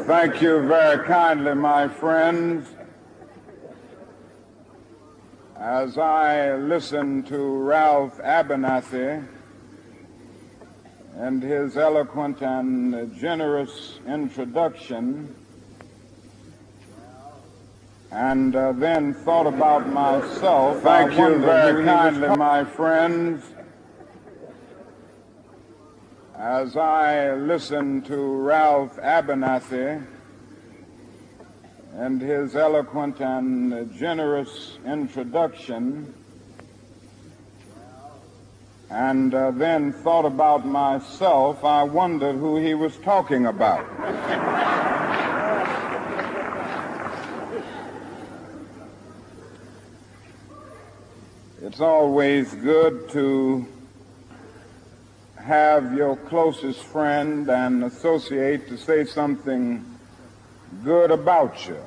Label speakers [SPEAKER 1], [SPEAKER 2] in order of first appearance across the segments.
[SPEAKER 1] Thank you very kindly, my friends. As I listen to Ralph Abernathy and his eloquent and generous introduction, and then thought about myself. Thank you very kindly, my friends. As I listen to Ralph Abernathy and his eloquent and generous introduction, and then thought about myself, I wondered who he was talking about. It's always good to have your closest friend and associate to say something good about you.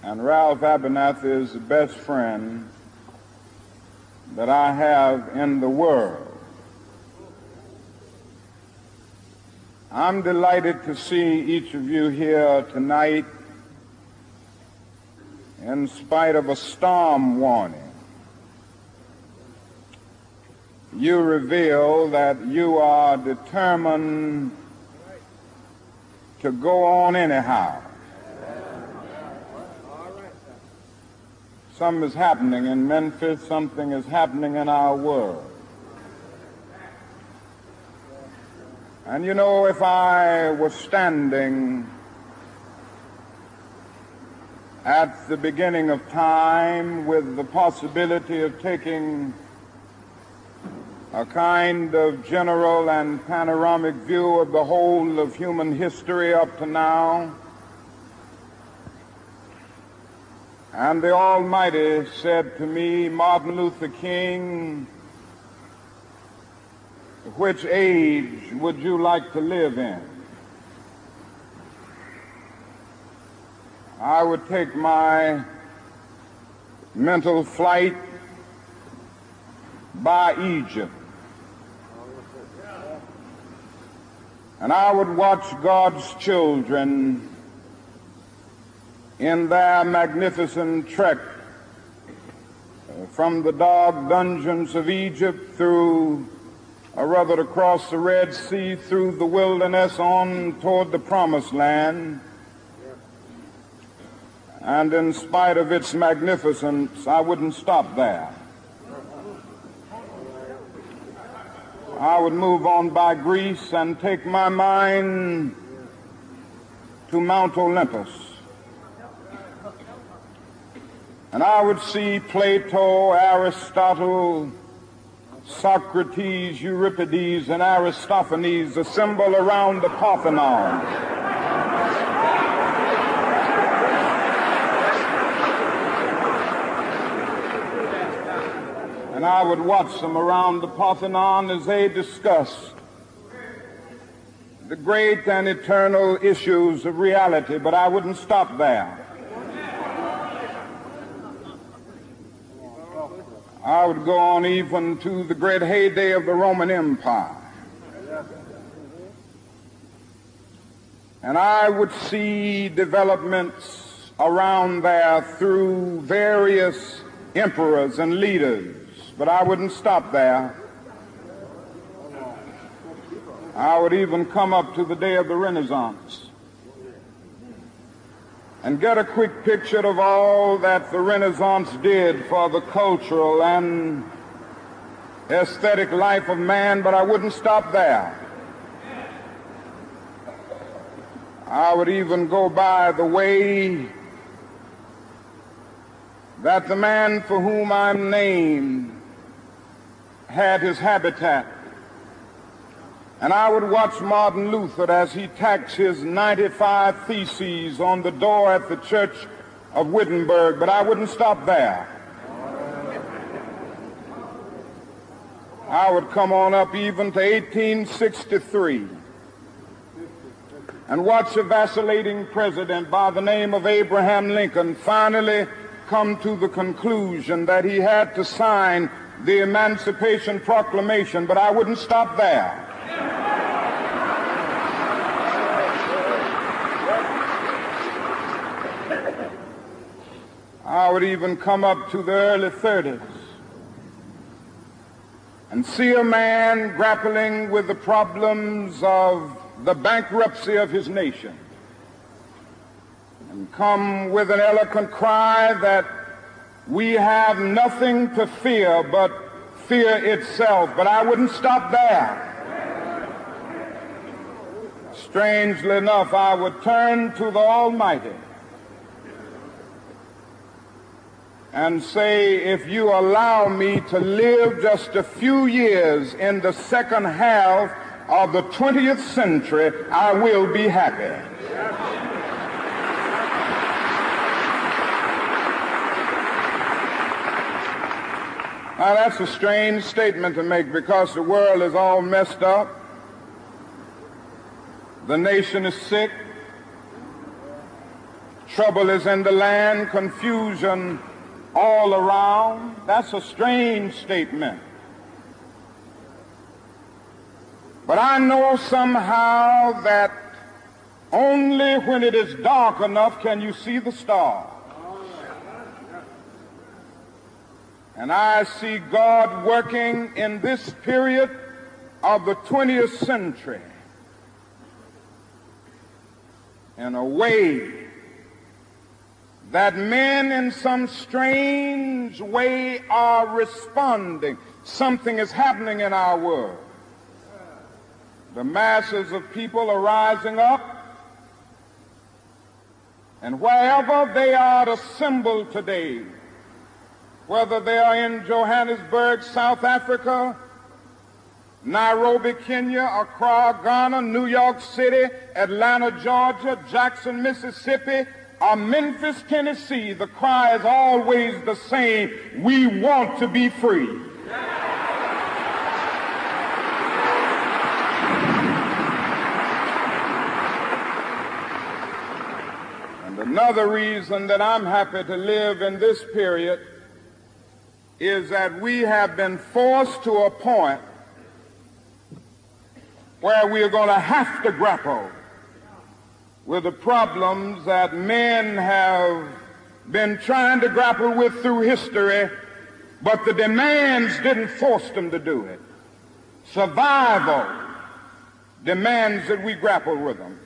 [SPEAKER 1] And Ralph Abernathy is the best friend that I have in the world. I'm delighted to see each of you here tonight in spite of a storm warning. You reveal that you are determined to go on anyhow. Something is happening in Memphis, something is happening in our world. And you know, if I was standing at the beginning of time with the possibility of taking a kind of general and panoramic view of the whole of human history up to now, and the Almighty said to me, Martin Luther King, which age would you like to live in? I would take my mental flight by Egypt. And I would watch God's children in their magnificent trek from the dark dungeons of Egypt through, or rather across the Red Sea, through the wilderness on toward the Promised Land. And in spite of its magnificence, I wouldn't stop there. I would move on by Greece and take my mind to Mount Olympus. And I would see Plato, Aristotle, Socrates, Euripides, and Aristophanes assemble around the Parthenon. And I would watch them around the Parthenon as they discussed the great and eternal issues of reality, but I wouldn't stop there. I would go on even to the great heyday of the Roman Empire. And I would see developments around there through various emperors and leaders. But I wouldn't stop there. I would even come up to the day of the Renaissance and get a quick picture of all that the Renaissance did for the cultural and aesthetic life of man, but I wouldn't stop there. I would even go by the way that the man for whom I'm named had his habitat. And I would watch Martin Luther as he tacks his 95 Theses on the door at the Church of Wittenberg, but I wouldn't stop there. I would come on up even to 1863 and watch a vacillating president by the name of Abraham Lincoln finally come to the conclusion that he had to sign the Emancipation Proclamation, but I wouldn't stop there. I would even come up to the early 30s, and see a man grappling with the problems of the bankruptcy of his nation, and come with an eloquent cry that we have nothing to fear but fear itself. But I wouldn't stop there. Strangely enough, I would turn to the Almighty and say, if you allow me to live just a few years in the second half of the 20th century, I will be happy. Now, that's a strange statement to make, because the world is all messed up. The nation is sick. Trouble is in the land, confusion all around. That's a strange statement. But I know somehow that only when it is dark enough can you see the stars. And I see God working in this period of the 20th century in a way that men in some strange way are responding. Something is happening in our world. The masses of people are rising up, and wherever they are assembled today, whether they are in Johannesburg, South Africa, Nairobi, Kenya, Accra, Ghana, New York City, Atlanta, Georgia, Jackson, Mississippi, or Memphis, Tennessee, the cry is always the same: we want to be free. And another reason that I'm happy to live in this period is that we have been forced to a point where we are going to have to grapple with the problems that men have been trying to grapple with through history, but the demands didn't force them to do it. Survival demands that we grapple with them.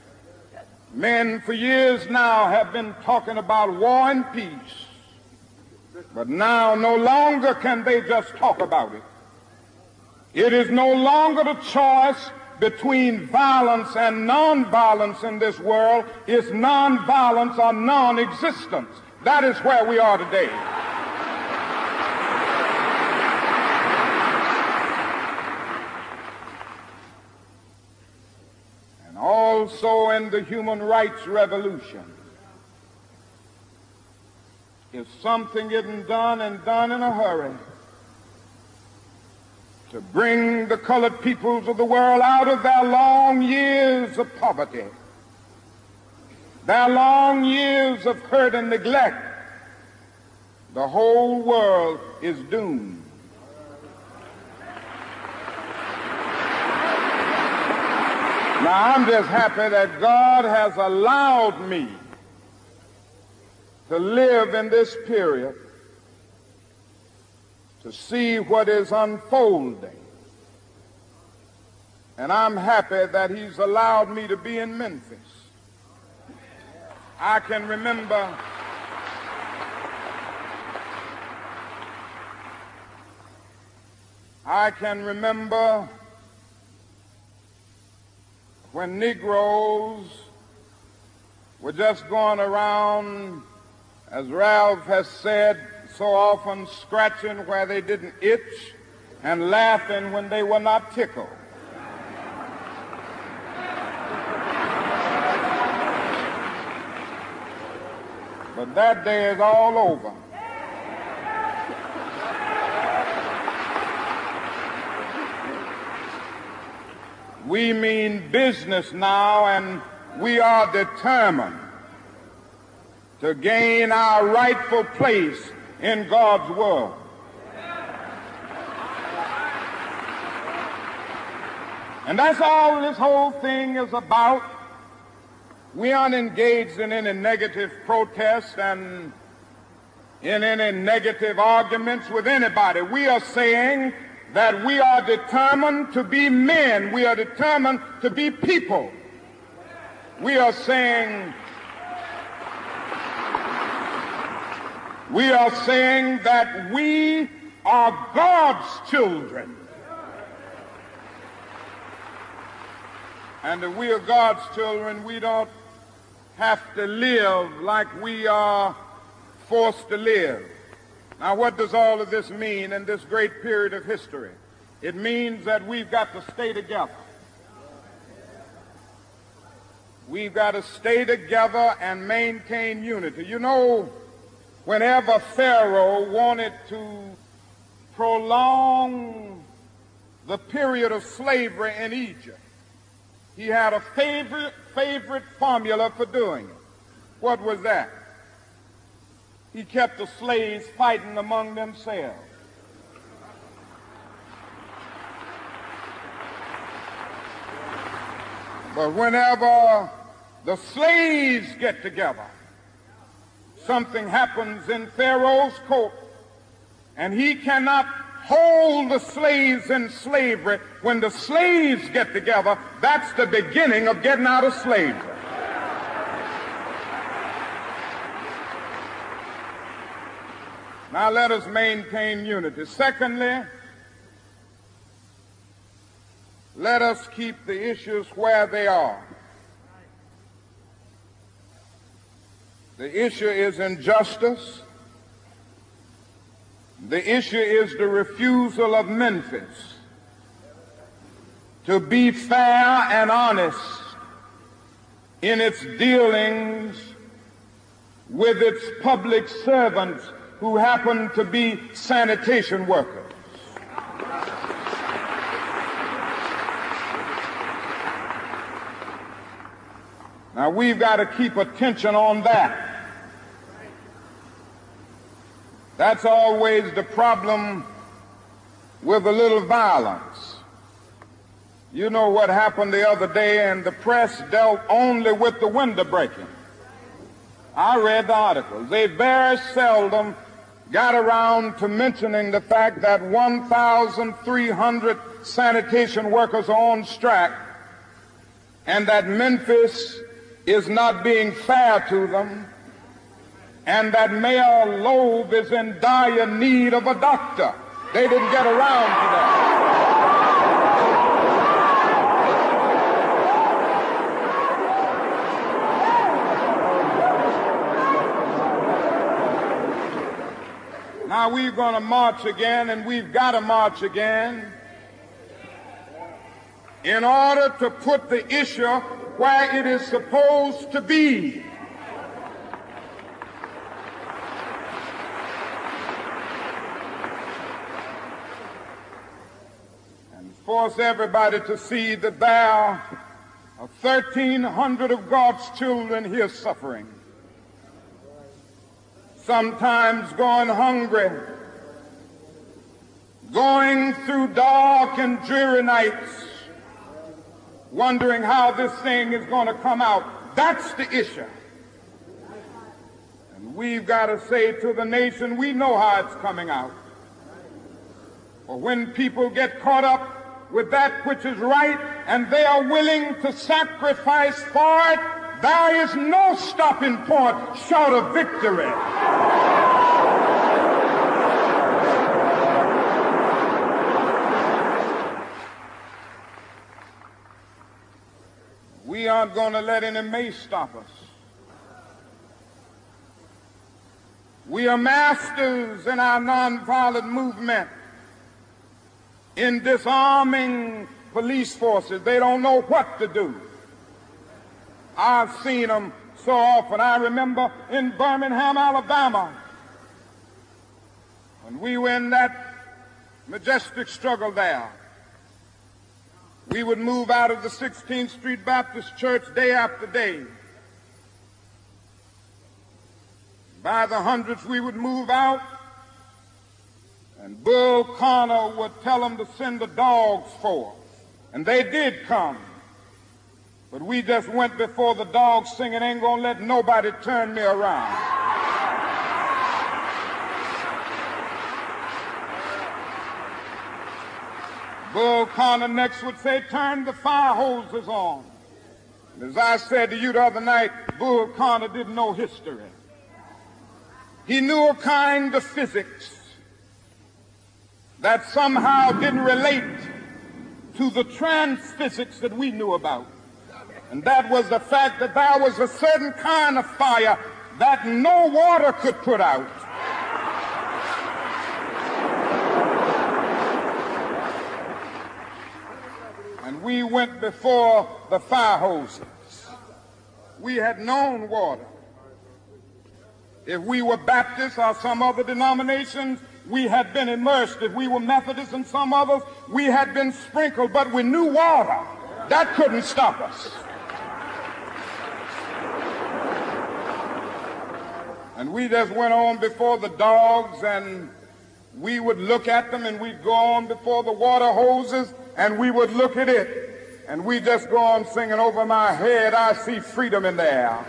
[SPEAKER 1] Men for years now have been talking about war and peace, but now no longer can they just talk about it. It is no longer the choice between violence and nonviolence in this world. It's nonviolence or non-existence. That is where we are today. And also in the human rights revolution, if something isn't done and done in a hurry to bring the colored peoples of the world out of their long years of poverty, their long years of hurt and neglect, the whole world is doomed. Now, I'm just happy that God has allowed me to live in this period to see what is unfolding. And I'm happy that he's allowed me to be in Memphis. I can remember when Negroes were just going around, as Ralph has said, so often scratching where they didn't itch and laughing when they were not tickled. But that day is all over. We mean business now, and we are determined to gain our rightful place in God's world. And that's all this whole thing is about. We aren't engaged in any negative protest, and in any negative arguments with anybody. We are saying that we are determined to be men. We are determined to be people. We are saying that we are God's children. And if we are God's children, we don't have to live like we are forced to live. Now, what does all of this mean in this great period of history? It means that we've got to stay together. We've got to stay together and maintain unity. You know, whenever Pharaoh wanted to prolong the period of slavery in Egypt, he had a favorite formula for doing it. What was that? He kept the slaves fighting among themselves. But whenever the slaves get together, something happens in Pharaoh's court, and he cannot hold the slaves in slavery. When the slaves get together, that's the beginning of getting out of slavery. Now let us maintain unity. Secondly, let us keep the issues where they are. The issue is injustice. The issue is the refusal of Memphis to be fair and honest in its dealings with its public servants who happen to be sanitation workers. Now, we've got to keep attention on that. That's always the problem with a little violence. You know what happened the other day, and the press dealt only with the window breaking. I read the articles. They very seldom got around to mentioning the fact that 1,300 sanitation workers are on strike, and that Memphis is not being fair to them, and that Mayor Loeb is in dire need of a doctor. They didn't get around to that. Now we're going to march again, and we've got to march again in order to put the issue where it is supposed to be. And force everybody to see that there are 1,300 of God's children here suffering, sometimes going hungry, going through dark and dreary nights, wondering how this thing is going to come out. That's the issue. And we've got to say to the nation, we know how it's coming out. For when people get caught up with that which is right and they are willing to sacrifice for it, there is no stopping point short of victory. We aren't going to let any mace stop us. We are masters in our nonviolent movement in disarming police forces. They don't know what to do. I've seen them so often. I remember in Birmingham, Alabama, when we were in that majestic struggle there. We would move out of the 16th Street Baptist Church day after day. By the hundreds we would move out, and Bull Connor would tell them to send the dogs forth. And they did come. But we just went before the dogs singing, ain't gonna let nobody turn me around. Bull Connor next would say, turn the fire hoses on. And as I said to you the other night, Bull Connor didn't know history. He knew a kind of physics that somehow didn't relate to the trans-physics that we knew about. And that was the fact that there was a certain kind of fire that no water could put out. And we went before the fire hoses. We had known water. If we were Baptists or some other denominations, we had been immersed. If we were Methodists and some others, we had been sprinkled. But we knew water. That couldn't stop us. And we just went on before the dogs, and we would look at them, and we'd go on before the water hoses, and we would look at it, and we just go on singing, over my head I see freedom in the air.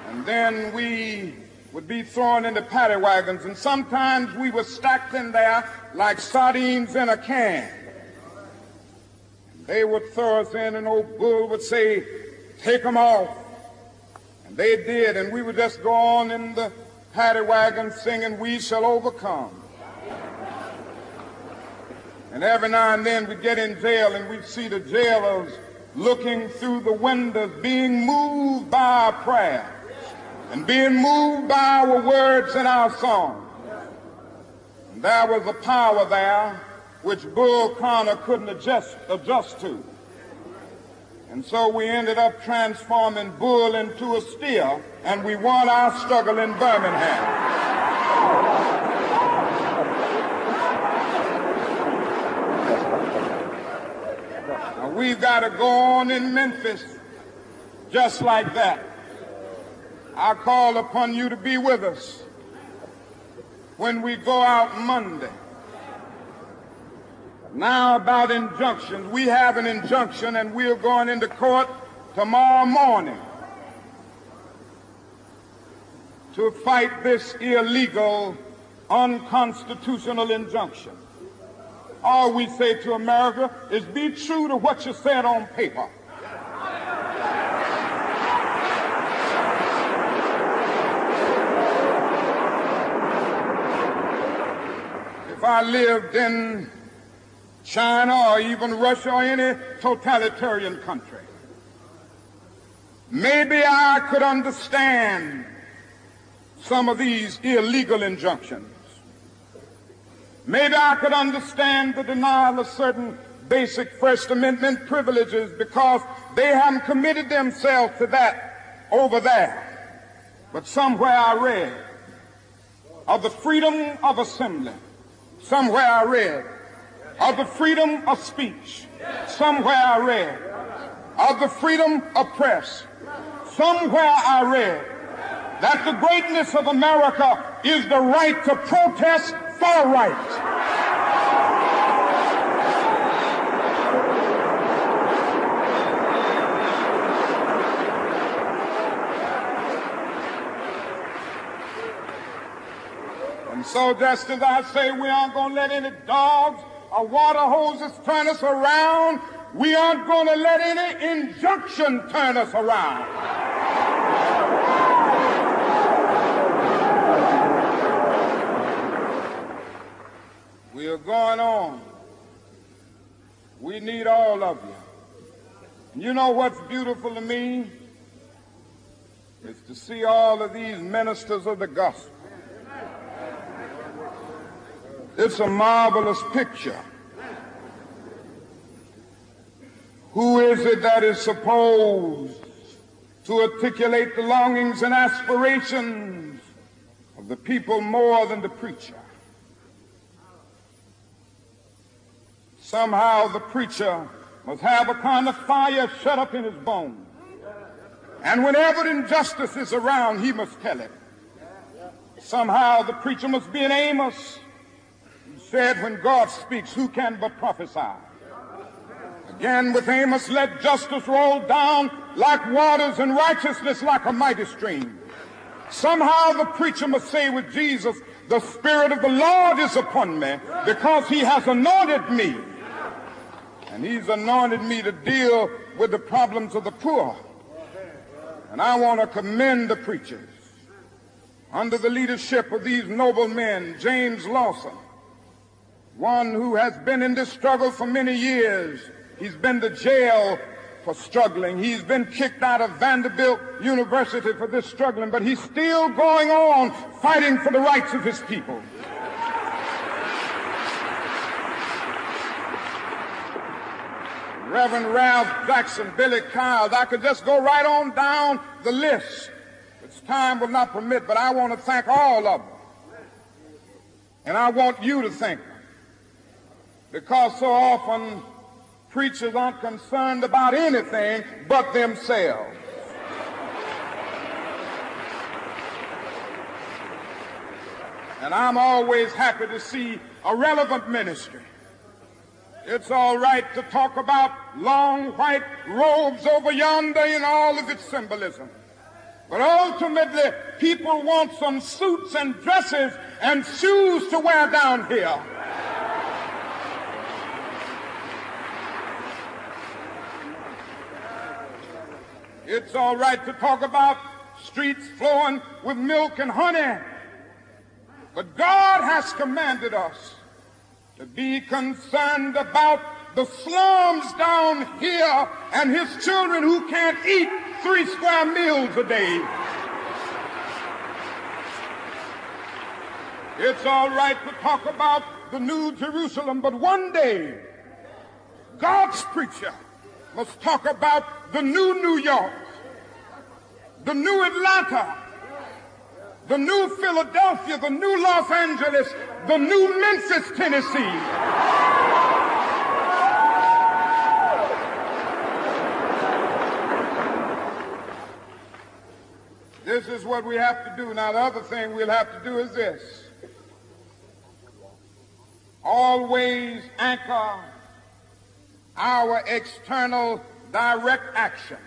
[SPEAKER 1] And then we would be thrown into paddy wagons, and sometimes we were stacked in there like sardines in a can. They would throw us in, and old Bull would say, take them off. And they did, and we would just go on in the paddy wagon singing, we shall overcome. And every now and then we'd get in jail, and we'd see the jailers looking through the windows, being moved by our prayers and being moved by our words and our songs. And there was a power there which Bull Connor couldn't adjust to. And so we ended up transforming Bull into a steer, and we won our struggle in Birmingham. Now we've got to go on in Memphis just like that. I call upon you to be with us when we go out Monday. Now about injunctions. We have an injunction, and we're going into court tomorrow morning to fight this illegal, unconstitutional injunction. All we say to America is be true to what you said on paper. If I lived in China or even Russia or any totalitarian country, maybe I could understand some of these illegal injunctions. Maybe I could understand the denial of certain basic First Amendment privileges because they haven't committed themselves to that over there. But somewhere I read of the freedom of assembly. Somewhere I read of the freedom of speech. Somewhere I read of the freedom of press. Somewhere I read that the greatness of America is the right to protest for right. And so just as I say we aren't going to let any dogs or water hoses turn us around, we aren't going to let any injunction turn us around. We are going on. We need all of you. And you know what's beautiful to me? Is to see all of these ministers of the gospel. It's a marvelous picture. Who is it that is supposed to articulate the longings and aspirations of the people more than the preacher? Somehow the preacher must have a kind of fire shut up in his bones. And whenever injustice is around, he must tell it. Somehow the preacher must be an Amos. Said, when God speaks, who can but prophesy? Again with Amos, let justice roll down like waters and righteousness like a mighty stream. Somehow the preacher must say with Jesus, The Spirit of the Lord is upon me because he has anointed me. And he's anointed me to deal with the problems of the poor. And I want to commend the preachers under the leadership of these noble men, James Lawson, one who has been in this struggle for many years. He's been to jail for struggling. He's been kicked out of Vanderbilt University for this struggling, but he's still going on fighting for the rights of his people. Reverend Ralph Jackson, Billy Kyles, I could just go right on down the list, which time will not permit, but I want to thank all of them. And I want you to thank them, because so often preachers aren't concerned about anything but themselves. And I'm always happy to see a relevant ministry. It's all right to talk about long white robes over yonder and all of its symbolism. But ultimately, people want some suits and dresses and shoes to wear down here. It's all right to talk about streets flowing with milk and honey. But God has commanded us to be concerned about the slums down here and his children who can't eat 3 square meals a day. It's all right to talk about the New Jerusalem, but one day God's preacher must talk about the new New York, the new Atlanta, the new Philadelphia, the new Los Angeles, the new Memphis, Tennessee. This is what we have to do. Now, the other thing we'll have to do is this. Always anchor our external direct action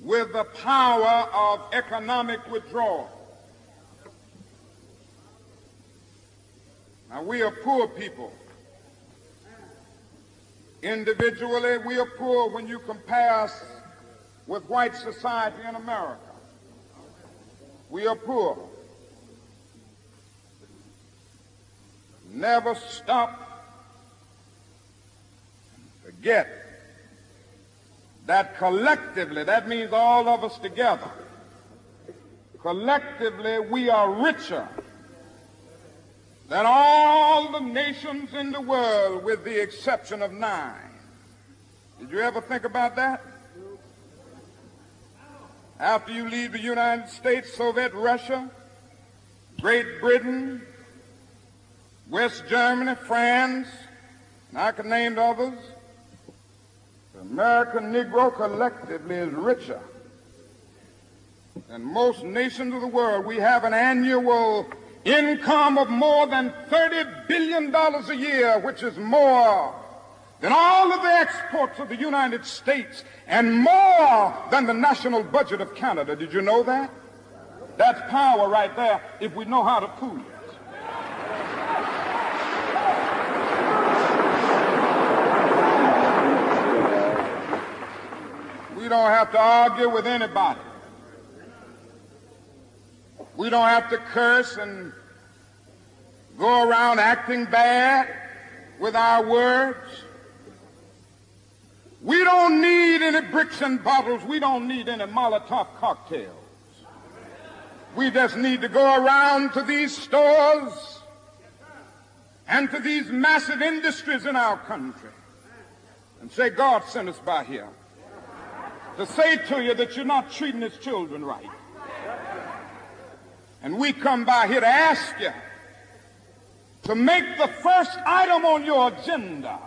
[SPEAKER 1] with the power of economic withdrawal. Now, we are poor people. Individually, we are poor when you compare us with white society in America. We are poor. Never stop and forget that collectively, that means all of us together, collectively we are richer than all the nations in the world with the exception of 9. Did you ever think about that? After you leave the United States, Soviet Russia, Great Britain, West Germany, France, and I can name others, the American Negro collectively is richer than most nations of the world. We have an annual income of more than $30 billion a year, which is more than all of the exports of the United States and more than the national budget of Canada. Did you know that? That's power right there if we know how to pool it. We don't have to argue with anybody. We don't have to curse and go around acting bad with our words. We don't need any bricks and bottles. We don't need any Molotov cocktails. We just need to go around to these stores and to these massive industries in our country and say, God sent us by here to say to you that you're not treating his children right. And we come by here to ask you to make the first item on your agenda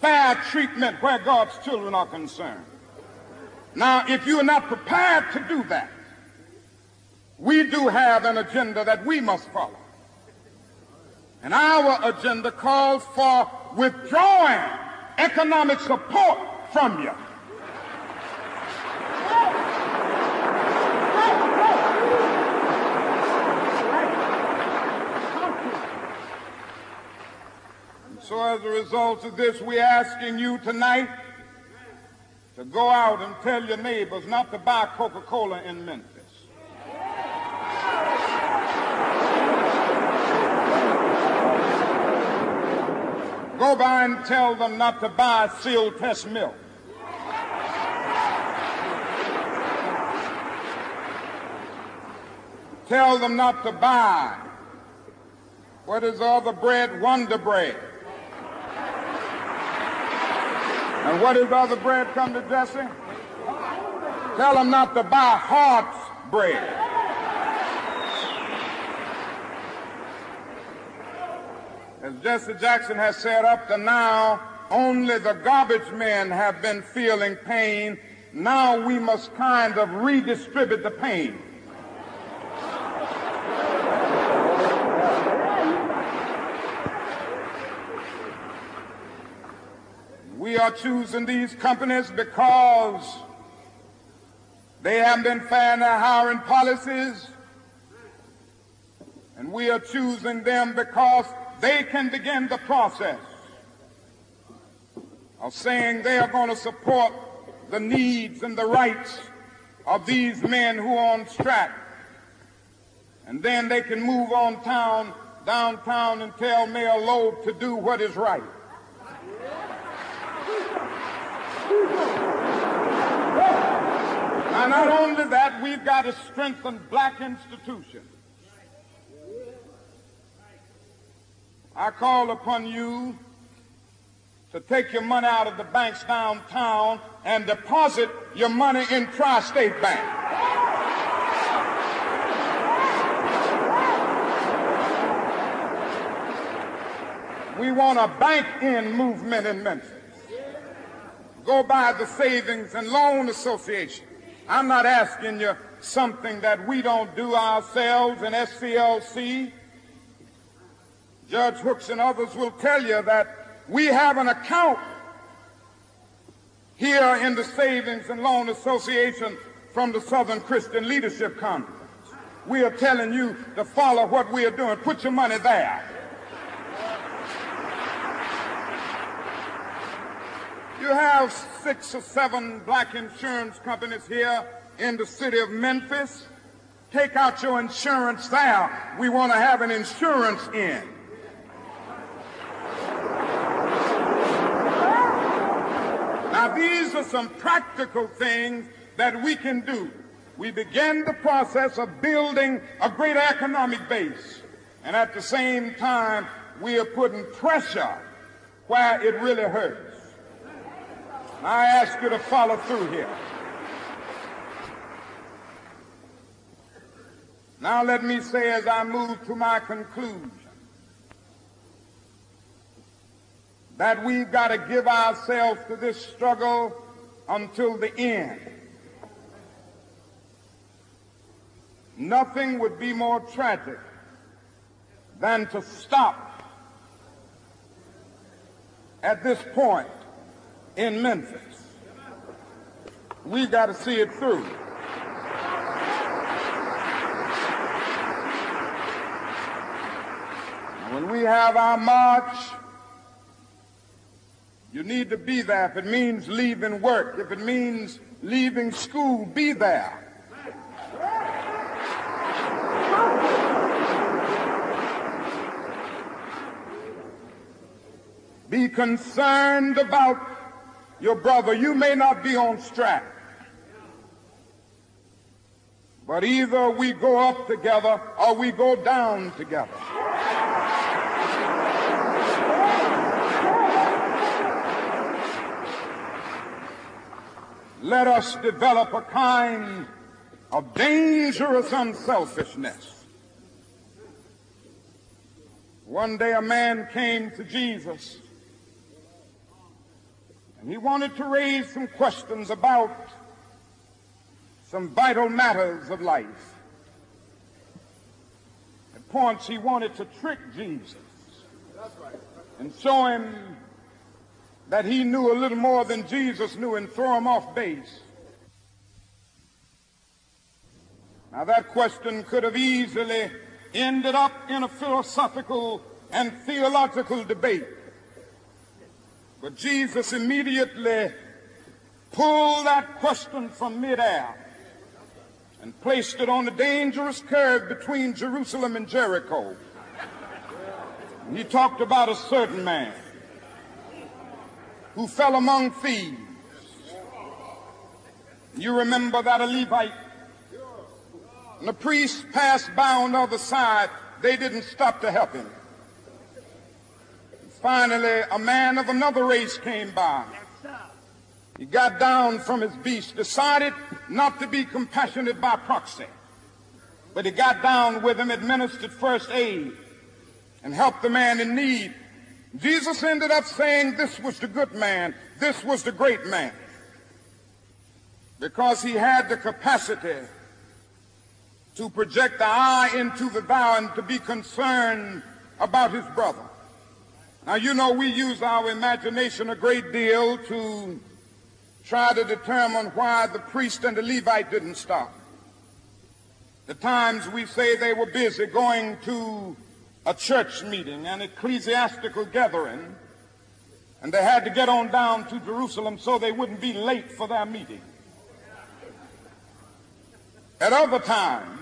[SPEAKER 1] fair treatment where God's children are concerned. Now, if you are not prepared to do that, we do have an agenda that we must follow. And our agenda calls for withdrawing economic support from you. So as a result of this, we're asking you tonight to go out and tell your neighbors not to buy Coca-Cola in Memphis. Go by and tell them not to buy Seal Test milk. Tell them not to buy, what is the other bread? Wonder Bread. And what is the other bread, come to Jesse? Tell them not to buy Hart's bread. As Jesse Jackson has said, up to now, only the garbage men have been feeling pain. Now we must kind of redistribute the pain. We are choosing these companies because they have been fair in their hiring policies, and we are choosing them because they can begin the process of saying they are going to support the needs and the rights of these men who are on strike. And then they can move on downtown and tell Mayor Loeb to do what is right. Now, not only that, we've got to strengthen black institutions. I call upon you to take your money out of the banks downtown and deposit your money in Tri-State Bank. We want a bank-in movement in Memphis. Go by the Savings and Loan Association. I'm not asking you something that we don't do ourselves in SCLC. Judge Hooks and others will tell you that we have an account here in the Savings and Loan Association from the Southern Christian Leadership Conference. We are telling you to follow what we are doing. Put your money there. You have 6 or 7 black insurance companies here in the city of Memphis. Take out your insurance there. We want to have an insurance in. Now, these are some practical things that we can do. We begin the process of building a greater economic base, and at the same time, we are putting pressure where it really hurts. I ask you to follow through here. Now let me say, as I move to my conclusion, that we've got to give ourselves to this struggle until the end. Nothing would be more tragic than to stop at this point in Memphis. We've got to see it through. When we have our march, you need to be there. If it means leaving work, if it means leaving school, be there. Be concerned about your brother. You may not be on strike, but either we go up together or we go down together. Let us develop a kind of dangerous unselfishness. One day a man came to Jesus, and he wanted to raise some questions about some vital matters of life. At points he wanted to trick Jesus and show him that he knew a little more than Jesus knew and throw him off base. Now that question could have easily ended up in a philosophical and theological debate. But Jesus immediately pulled that question from midair and placed it on the dangerous curve between Jerusalem and Jericho. And he talked about a certain man who fell among thieves. You remember that a Levite, and the priest passed by on the other side. They didn't stop to help him. And finally, a man of another race came by. He got down from his beast, decided not to be compassionate by proxy, but he got down with him, administered first aid, and helped the man in need. Jesus ended up saying this was the good man, this was the great man, because he had the capacity to project the eye into the thou and to be concerned about his brother. Now, you know, we use our imagination a great deal to try to determine why the priest and the Levite didn't stop. At times we say they were busy going to a church meeting, an ecclesiastical gathering, and they had to get on down to Jerusalem so they wouldn't be late for their meeting. At other times,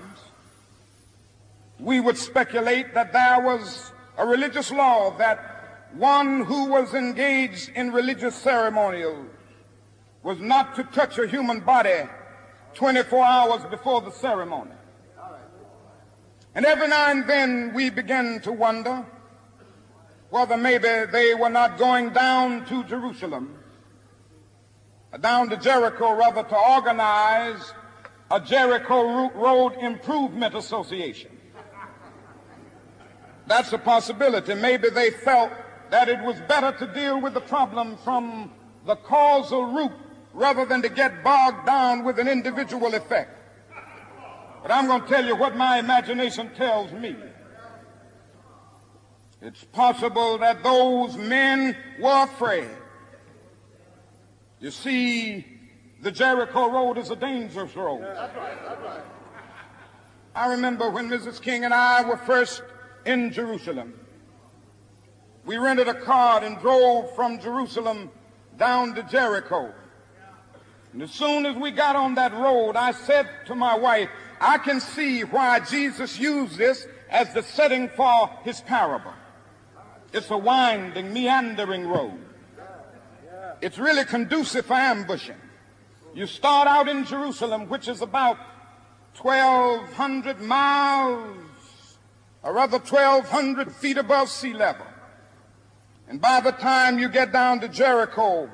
[SPEAKER 1] we would speculate that there was a religious law that one who was engaged in religious ceremonials was not to touch a human body 24 hours before the ceremony. And every now and then we begin to wonder whether maybe they were not going down to Jerusalem, down to Jericho rather, to organize a Jericho Road Improvement Association. That's a possibility. Maybe they felt that it was better to deal with the problem from the causal root rather than to get bogged down with an individual effect. But I'm going to tell you what my imagination tells me. It's possible that those men were afraid. You see, the Jericho Road is a dangerous road. I remember when Mrs. King and I were first in Jerusalem. We rented a car and drove from Jerusalem down to Jericho. And as soon as we got on that road, I said to my wife, I can see why Jesus used this as the setting for his parable. It's a winding, meandering road. It's really conducive for ambushing. You start out in Jerusalem, which is about 1,200 miles, or rather 1,200 feet above sea level. And by the time you get down to Jericho,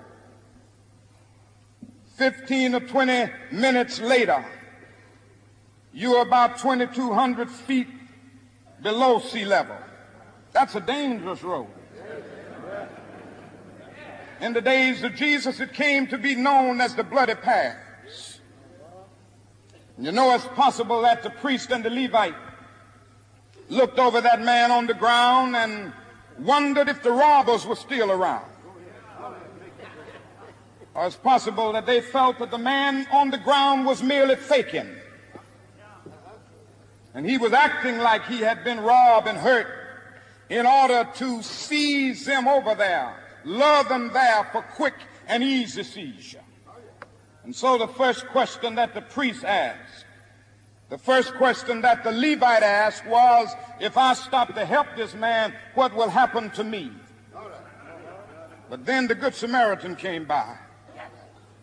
[SPEAKER 1] 15 or 20 minutes later, you're about 2,200 feet below sea level. That's a dangerous road. In the days of Jesus, it came to be known as the bloody paths. You know, it's possible that the priest and the Levite looked over that man on the ground and wondered if the robbers were still around. Or it's possible that they felt that the man on the ground was merely faking, and he was acting like he had been robbed and hurt in order to seize them over there, lure them there for quick and easy seizure. And so the first question that the priest asked, the first question that the Levite asked was, if I stop to help this man, what will happen to me? But then the Good Samaritan came by,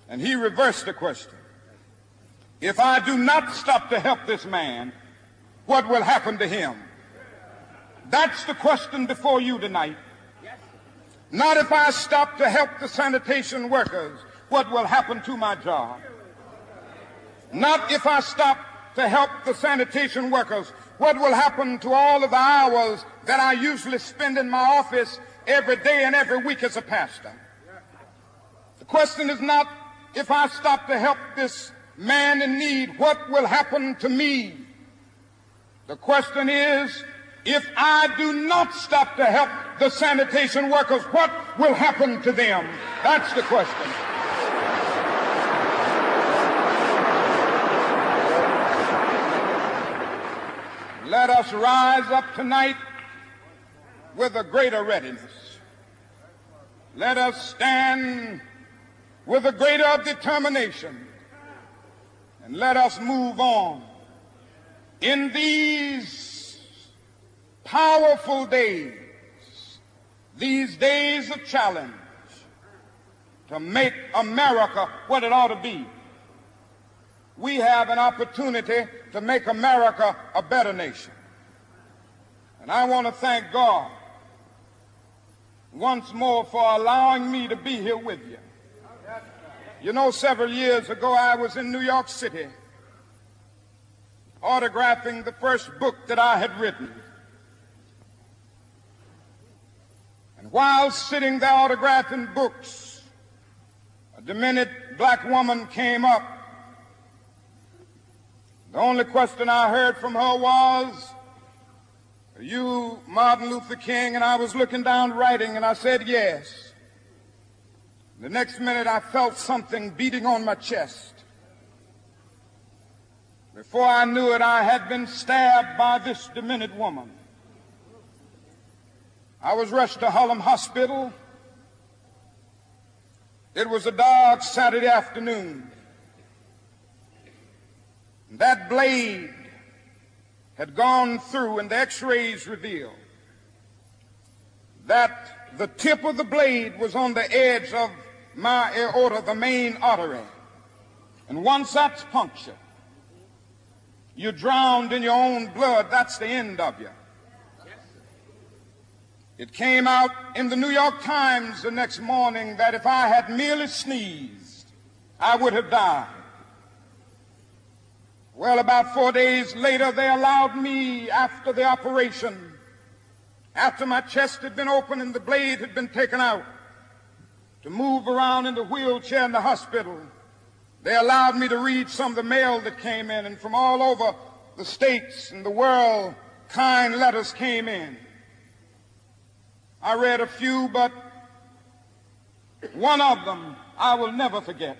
[SPEAKER 1] and he reversed the question. If I do not stop to help this man, what will happen to him? That's the question before you tonight. Not if I stop to help the sanitation workers, what will happen to my job? Not if I stop to help the sanitation workers, what will happen to all of the hours that I usually spend in my office every day and every week as a pastor? The question is not if I stop to help this man in need, what will happen to me? The question is, if I do not stop to help the sanitation workers, what will happen to them? That's the question. Let us rise up tonight with a greater readiness. Let us stand with a greater determination, and let us move on in these powerful days, these days of challenge, to make America what it ought to be. We have an opportunity to make America a better nation. And I want to thank God once more for allowing me to be here with you. You know, several years ago, I was in New York City autographing the first book that I had written. And while sitting there autographing books, a demented black woman came up. The only question I heard from her was, "Are you Martin Luther King?" And I was looking down writing, and I said, "Yes." The next minute, I felt something beating on my chest. Before I knew it, I had been stabbed by this demented woman. I was rushed to Harlem Hospital. It was a dark Saturday afternoon. That blade had gone through, and the x-rays revealed that the tip of the blade was on the edge of my aorta, the main artery. And once that's punctured, you're drowned in your own blood. That's the end of you. It came out in the New York Times the next morning that if I had merely sneezed, I would have died. Well, about 4 days later, they allowed me, after the operation, after my chest had been opened and the blade had been taken out, to move around in the wheelchair in the hospital. They allowed me to read some of the mail that came in, and from all over the states and the world, kind letters came in. I read a few, but one of them I will never forget.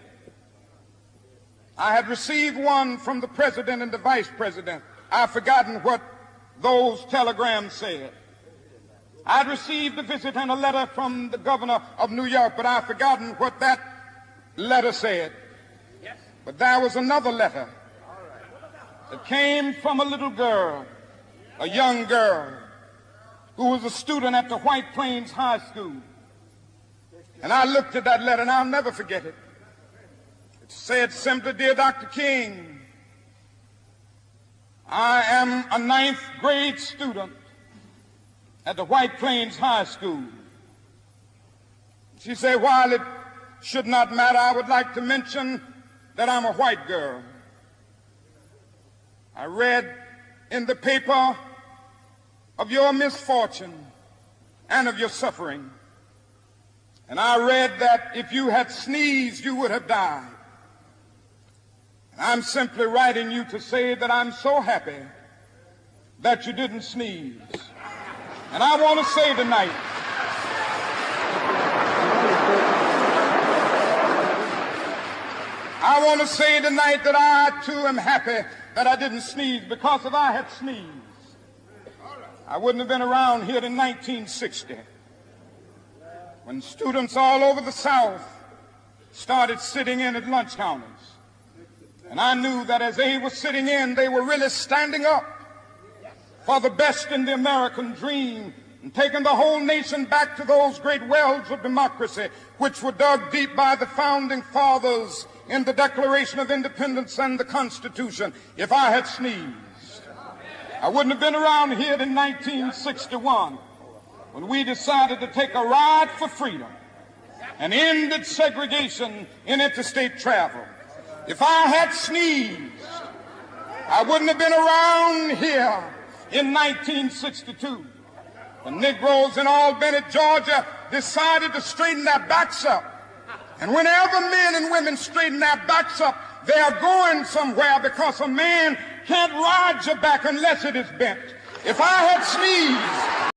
[SPEAKER 1] I had received one from the president and the vice president. I've forgotten what those telegrams said. I'd received a visit and a letter from the governor of New York, but I've forgotten what that letter said. But there was another letter that came from a little girl, a young girl, who was a student at the White Plains High School. And I looked at that letter, and I'll never forget it. It said simply, "Dear Dr. King, I am a 9th grade student at the White Plains High School." She said, "While it should not matter, I would like to mention that I'm a white girl. I read in the paper of your misfortune and of your suffering. And I read that if you had sneezed, you would have died. And I'm simply writing you to say that I'm so happy that you didn't sneeze. And I want to say tonight, that I too am happy that I didn't sneeze, because if I had sneezed, I wouldn't have been around here in 1960, when students all over the South started sitting in at lunch counters. And I knew that as they were sitting in, they were really standing up for the best in the American dream and taking the whole nation back to those great wells of democracy which were dug deep by the founding fathers in the Declaration of Independence and the Constitution. If I had sneezed, I wouldn't have been around here in 1961 when we decided to take a ride for freedom and ended segregation in interstate travel. If I had sneezed, I wouldn't have been around here in 1962 when Negroes in Albany, Georgia decided to straighten their backs up. And whenever men and women straighten their backs up, they are going somewhere, because a man can't ride your back unless it is bent. If I had sneezed,